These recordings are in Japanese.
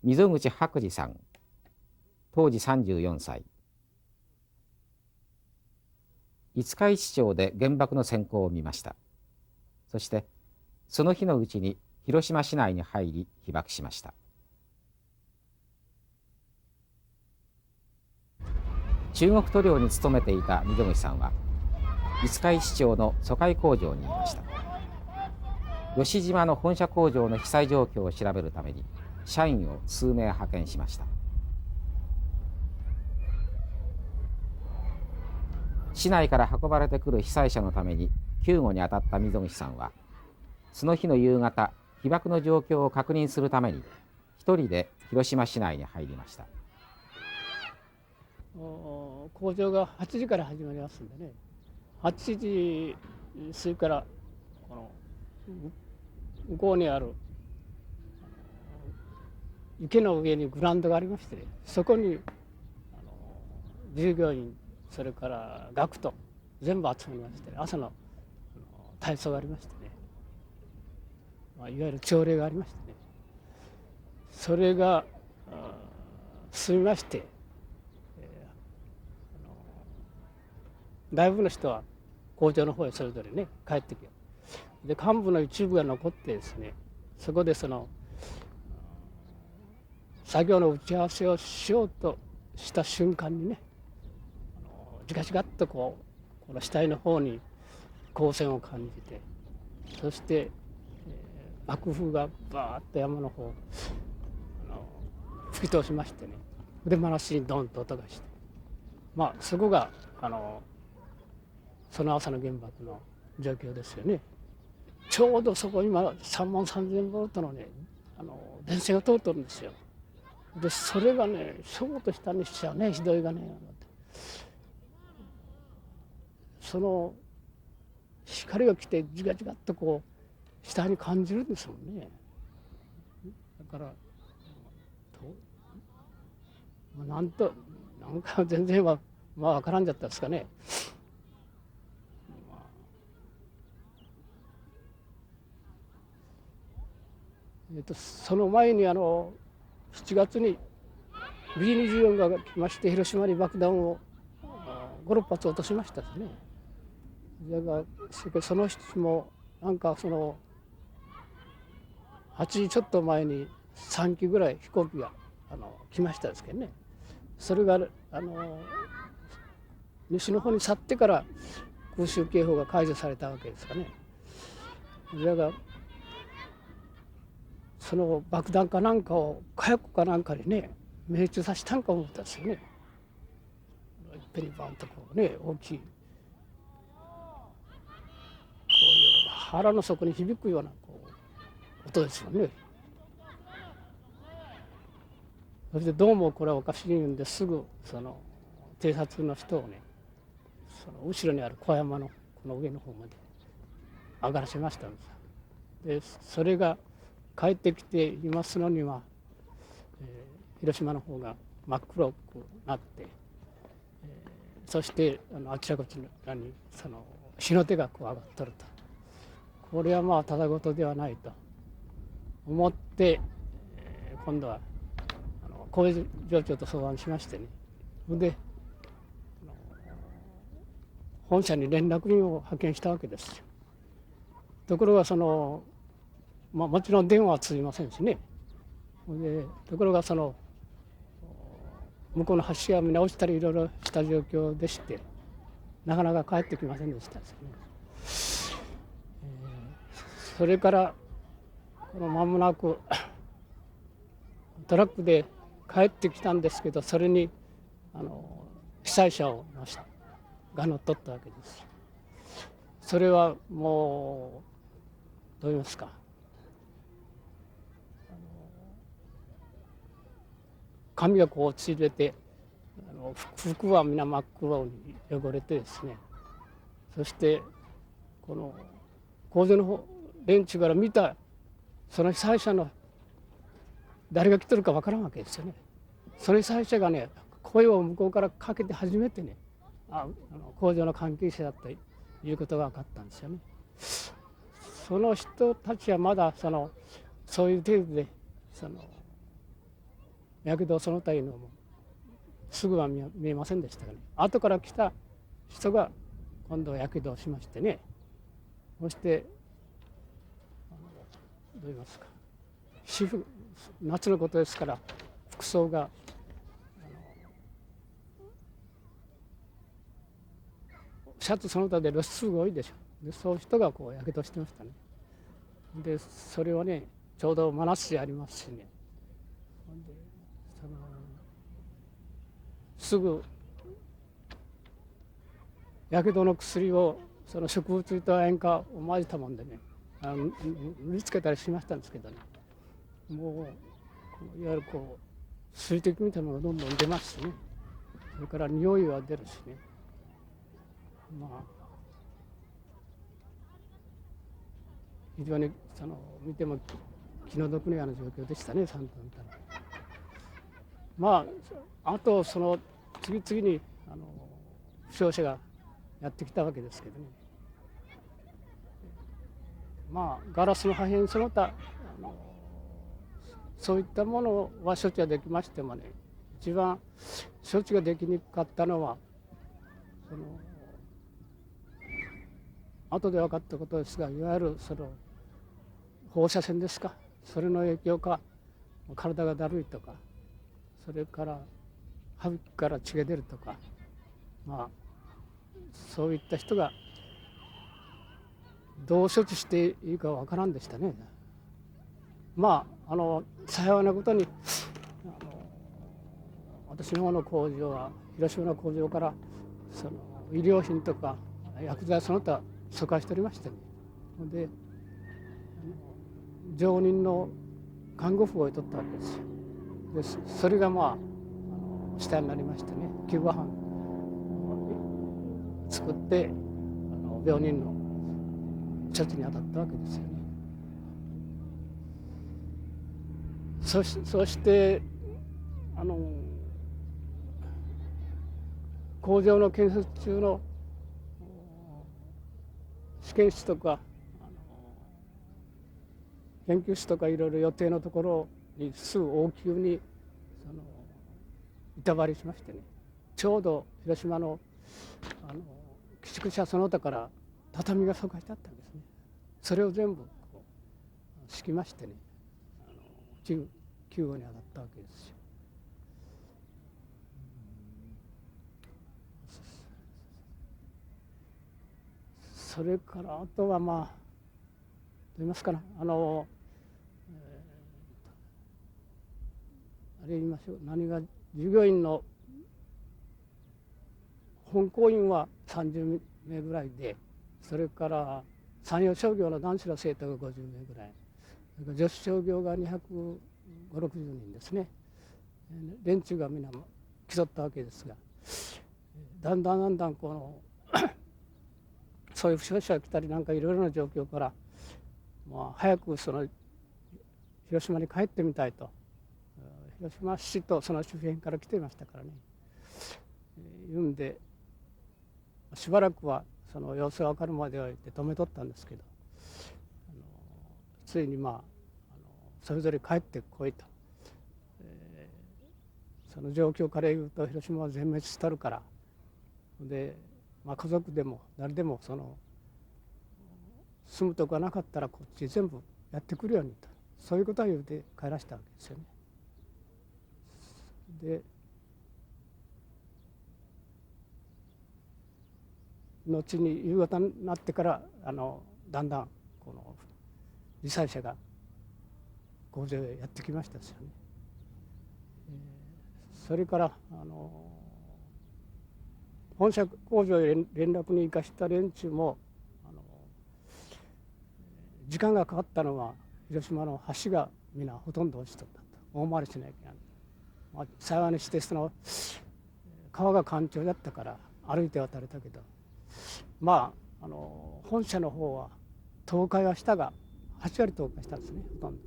溝口白二さん、当時34歳。五日市町で原爆の閃光を見ました。そしてその日のうちに広島市内に入り被爆しました。中国塗料に勤めていた溝口さんは五日市町の疎開工場にいました。吉島の本社工場の被災状況を調べるために社員を数名派遣しました。市内から運ばれてくる被災者のために救護に当たった溝口さんは、その日の夕方、被爆の状況を確認するために一人で広島市内に入りました。工場が8時から始まりますんでね、8時過ぎからこの向こうにある池の上にグラウンドがありまして、ね、そこに従業員、それから学徒全部集まりまして、ね、朝の体操がありましてね、いわゆる朝礼がありましてね、それが済みまして、大部分の人は工場の方へそれぞれね帰ってきよう。で幹部の一部が残ってですね、そこでその作業の打ち合わせをしようとした瞬間にね、じかじかっとこの死体の方に光線を感じて、そして、爆風がバーッと山の方吹き通しましてね、で真夏にドンと音がして、そこがその朝の原爆の状況ですよね。ちょうどそこ今3万3000ボルトのね電線が通ってるんですよ。でそれがねショートしたにしちゃねひどいがね、その光が来てじかじかっとこう下に感じるんですもんね。だからなんか全然は分からんじゃったですかね。その前に7月に B24 が来まして、広島に爆弾を5、6発落としましたですね。だからその人もなんかその8時ちょっと前に3機ぐらい飛行機が来ましたですけどね、それが西の方に去ってから空襲警報が解除されたわけですかね。だからその爆弾かなんかを火薬かなんかにね命中させたんか思ったんですよね。いっぺんにバンとこうね大きいこういう腹の底に響くようなこう音ですよね。そしてどうもこれはおかしいんですぐその偵察の人をねその後ろにある小山のこの上の方まで上がらせましたんです。でそれが帰ってきていますのには、広島の方が真っ黒くなって、そしてあちらこちらにその火の手がこう上がっとると、これはただごとではないと思って、今度は工場長と相談しましてね、で本社に連絡員を派遣したわけですよ。ところがもちろん電話は通じませんしね。でところがその向こうの橋が見直したりいろいろした状況でして、なかなか帰ってきませんでしたですね。それから間もなくトラックで帰ってきたんですけど、それに被災者が乗っ取ったわけです。それはもうどう言いますか、髪がこうついてて服は皆真っ黒に汚れてですね、そしてこの工場の連中から見たその被災者の誰が来てるか分からんわけですよね。その被災者がね声を向こうからかけて初めてね工場の関係者だということが分かったんですよね。その人たちはまだそういう程度でやけどその他いうのもすぐは見えませんでしたがね、後から来た人が今度はやけどをしましてね、そしてどう言いますか、夏のことですから服装がシャツその他で露出が多いでしょ。でそういう人がこうやけどしてましたね。でそれはねちょうど真夏でありますしね、ですぐやけどの薬をその植物油と塩化を混ぜたもんでね塗りつけたりしましたんですけどね、もういわゆるこう水滴みたいなのがどんどん出ますしね、それから匂いは出るしね、まあ非常に見ても気の毒なような状況でしたね、3頭見たら。まああと次々に負傷者がやってきたわけですけどね、まあガラスの破片その他そういったものは処置はできましてもね、一番処置ができにくかったのは後で分かったことですが、いわゆる放射線ですか、それの影響か体がだるいとか、それから歯茎から血が出るとか、まあそういった人がどう処置していいか分からんでしたね。まあ幸いなことに私の方の工場は広島の工場から医療品とか薬剤その他疎開しておりましてね、で常任の看護婦を雇ったわけですよ。でそれがまあ下になりましてね、救護班作って病人の処置に当たったわけですよね。そして工場の建設中の試験室とか研究室とかいろいろ予定のところにすぐ応急に板張りしましてね、ちょうど広島の寄宿舎その他から畳が疎開してあったんですね。それを全部敷きましてね、救護に当たったわけですよ。それからあとはまあどう言いますかな、あれ言いましょう、何が従業員の本校員は30名ぐらいで、それから山陽商業の男子の生徒が50名ぐらい、それから女子商業が250、60人ですね。連中が皆競ったわけですが、だんだんそういう負傷者が来たりなんかいろいろな状況から、まあ、早く広島に帰ってみたいと、広島市とその周辺から来ていましたからね、言うんでしばらくはその様子が分かるまでは止めとったんですけど、ついにまあそれぞれ帰ってこいと、その状況から言うと広島は全滅しとるから、で、まあ、家族でも誰でも住むとこがなかったらこっち全部やってくるようにと、そういうことを言うて帰らしたわけですよね。で後に夕方になってからだんだんこの罹災者が工場へやってきましたですよね。それから本社工場へ連絡に行かした連中も時間がかかったのは広島の橋が皆ほとんど落ちとったと大回りしないけない、まあ、幸いにして川が干潮だったから歩いて渡れたけど、まあ本社の方は倒壊はしたが8割倒壊したんですね、ほとんど。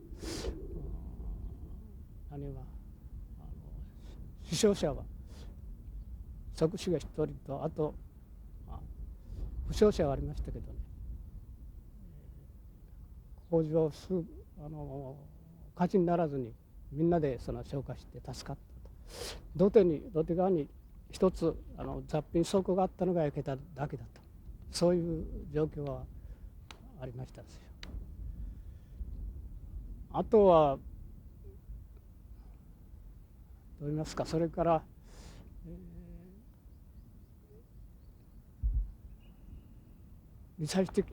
死傷者は即死が1人と、あと、負傷者はありましたけどね、工場火事にならずにみんなでその消化して助かったと。土手側に一つ雑品倉庫があったのが焼けただけだと、そういう状況はありましたですよ。あとはどう言いますか、それから、被災して来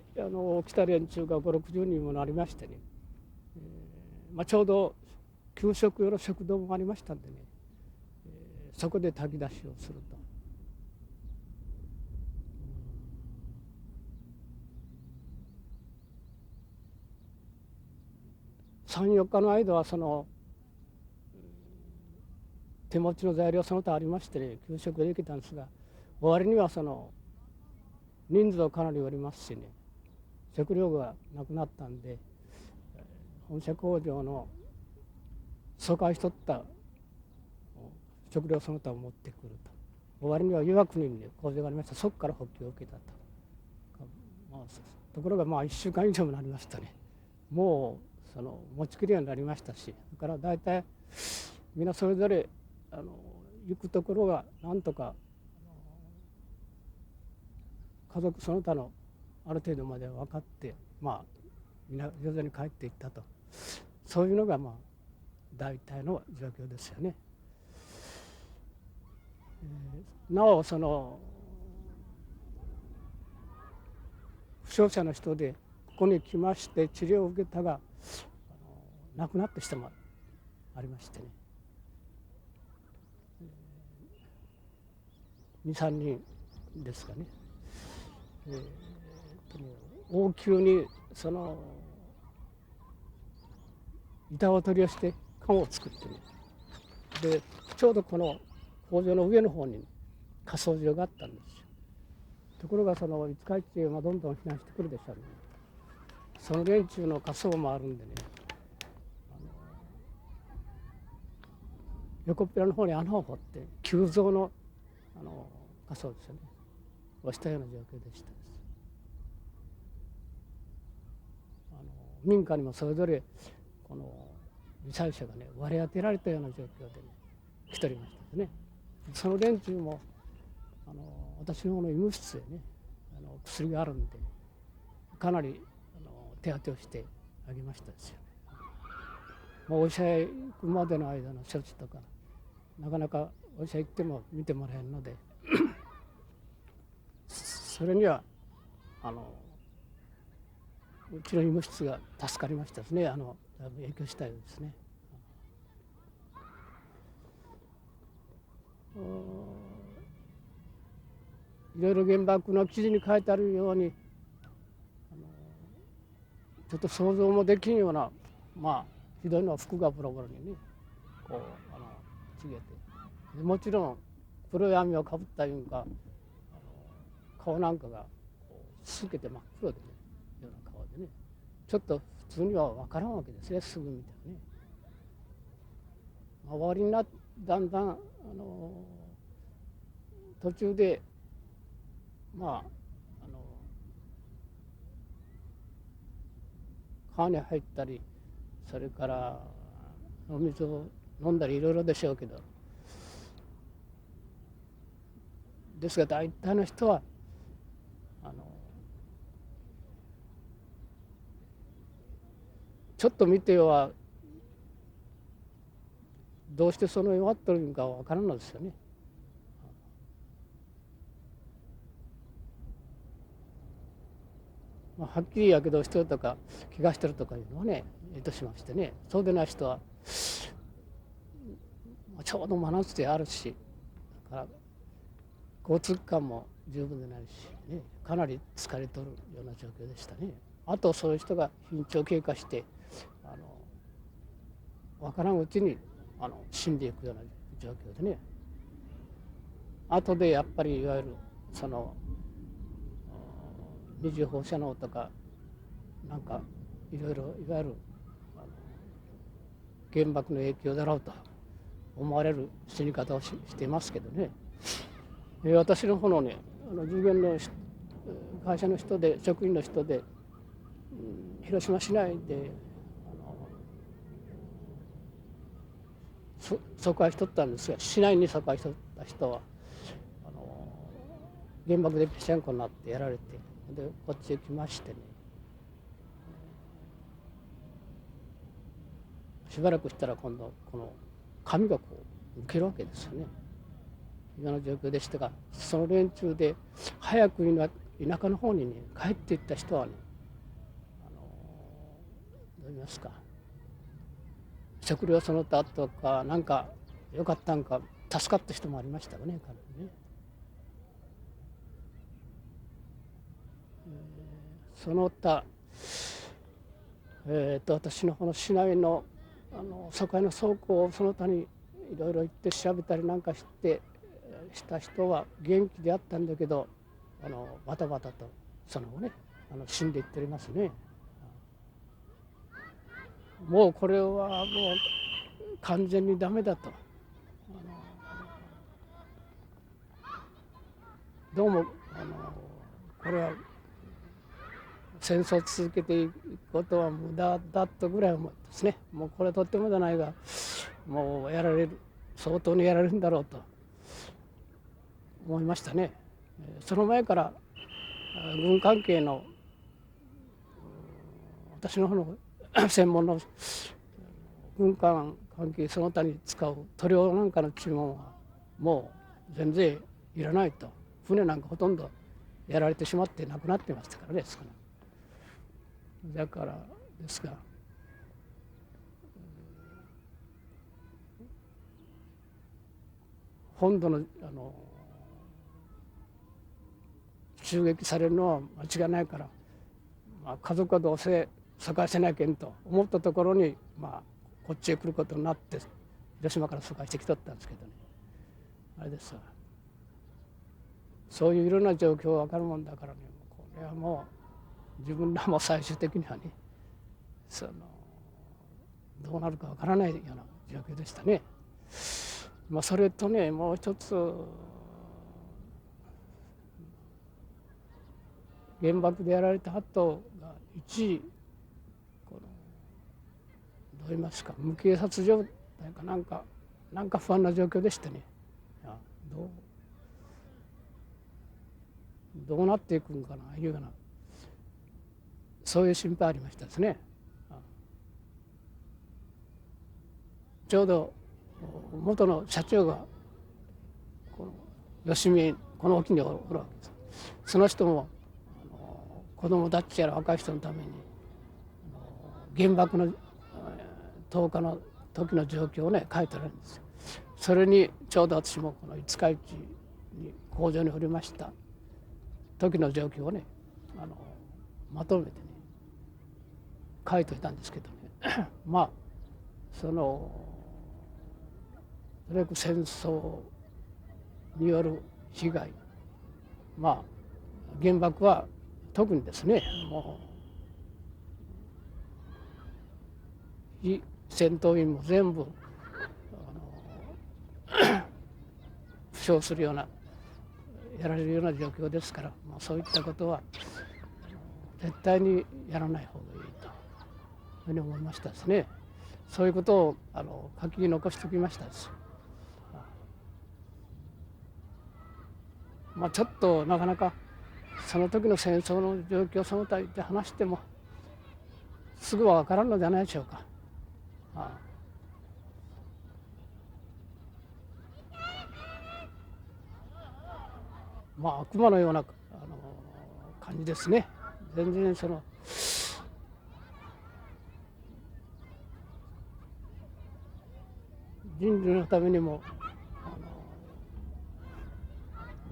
た連中が5、60人もなりましてね、ちょうど給食用の食堂もありましたんでね、そこで炊き出しをすると。3、4日の間はその手持ちの材料その他ありましてね、給食できたんですが、終わりにはその人数はかなりおりますしね、食料がなくなったんで、本社工場の疎開しとった食料その他を持ってくると。終わりには岩国に工場がありました。そこから補給を受けたと。ところが1週間以上になりましたね。もうその持ちきりになりましたし、だから大体みんなそれぞれ行くところがなんとか家族その他のある程度まで分かって、みんな徐々に帰っていったと、そういうのが大体の状況ですよね。なおその負傷者の人でここに来まして治療を受けたが亡くなった人もありましてね、2、3人ですかね。応急にその板を取り寄せて缶を作ってね、でちょうどこの工場の上の方に火葬場があったんですよ。ところがその五日市がどんどん避難してくるでしょうね。その連中の火葬もあるんでね、横っぺらの方に穴を掘って急増の火葬ですよね、をしたような状況でしたです。民家にもそれぞれこの被災者がね割り当てられたような状況でね来ておりましたですね。その連中も私の方の医務室へね薬があるんでかなり手当てをしてあげましたですよね。お医者へ行くまでの間の処置とかなかなかお医者行っても見てもらえるのでそれにはうちの医務室が助かりましたですね。だいぶ影響したようですね。いろいろ原爆の記事に書いてあるようにちょっと想像もできんようなひどいのは服がボロボロにねこうちげて、もちろん黒い網をかぶったいうか顔なんかがすけて真っ黒でねような顔でね、ちょっと普通には分からんわけですね、すぐ見たらね。終わりになってだんだん途中で川に入ったりそれからお水を飲んだりいろいろでしょうけど、ですが大体の人はちょっと見てはどうしてその弱ってるのかわからんのですよね。はっきりやけどしてるとか怪我してるとかいうのはねしましてね、そうでない人はちょうど真夏であるし、だから交通機関も十分でないし、ね、かなり疲れとるような状況でしたね。あとそういう人が緊張経過して分からんうちに死んでいくような状況でね、あとでやっぱりいわゆるその二次放射能とかなんかいろいろいわゆる原爆の影響だろうと思われる死に方をしていますけどね。私の方のね従業員の会社の人で職員の人で、広島市内で疎開しとったんですが、市内に疎開しとった人は原爆でぺしゃんこになってやられて、でこっちへ来ましてね、しばらくしたら今度この紙がこう受けるわけですよね。今の状況でしたが、その連中で早く田舎の方にね帰っていった人はね、どう言いますか、食料その他とかなんか良かったんか助かった人もありましたよね、彼ね。その他、私のこの市内の疎開の倉庫をその他にいろいろ行って調べたりなんかした人は元気であったんだけど、バタバタとその後ね死んでいっておりますね。もうこれはもう完全にダメだと。どうもこれは戦争を続けていくことは無駄だとぐらい思うんですね。もうこれはとってもじゃないが、もう相当にやられるんだろうと思いましたね。その前から軍関係の私の方の専門の軍艦関係その他に使う塗料なんかの注文はもう全然いらないと。船なんかほとんどやられてしまってなくなってましたからね。だからですが、本土の襲撃されるのは間違いないから、家族はどうせ疎開せなきゃんと思ったところに、こっちへ来ることになって広島から疎開してきとったんですけどね、あれですわ。そういういろんな状況が分かるもんだからね、これはもう自分らも最終的にはねどうなるか分からないような状況でしたね。それとね、もう一つ原爆でやられた後が一時どう言いますか、無警察状態かなんか不安な状況でしてね、どうなっていくんかないうような、そういう心配ありましたですね。ちょうど元の社長が吉見この沖におるわけです。その人も子供たちやら若い人のために原爆の投下の時の状況をね書いてあるんですよ。それにちょうど私もこの五日市に工場におりました時の状況をねまとめてね書いておいたんですけどねとにかく戦争による被害、原爆は特にですね、もう非戦闘員も全部負傷するようなやられるような状況ですから、そういったことは絶対にやらない方がいいというふうに思いましたですね。そういうことを書き残しておきましたです。ちょっとなかなかその時の戦争の状況その他で話してもすぐは分からんのじゃないでしょうか。悪魔のような感じですね。全然人類のためにも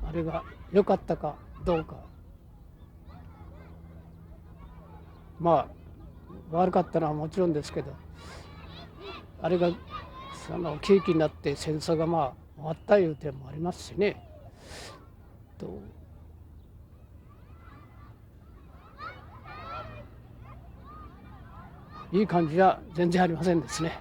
あれが良かったかどうか、悪かったのはもちろんですけど、あれが契機になって戦争が終わったいう点もありますしね。いい感じは全然ありませんですね。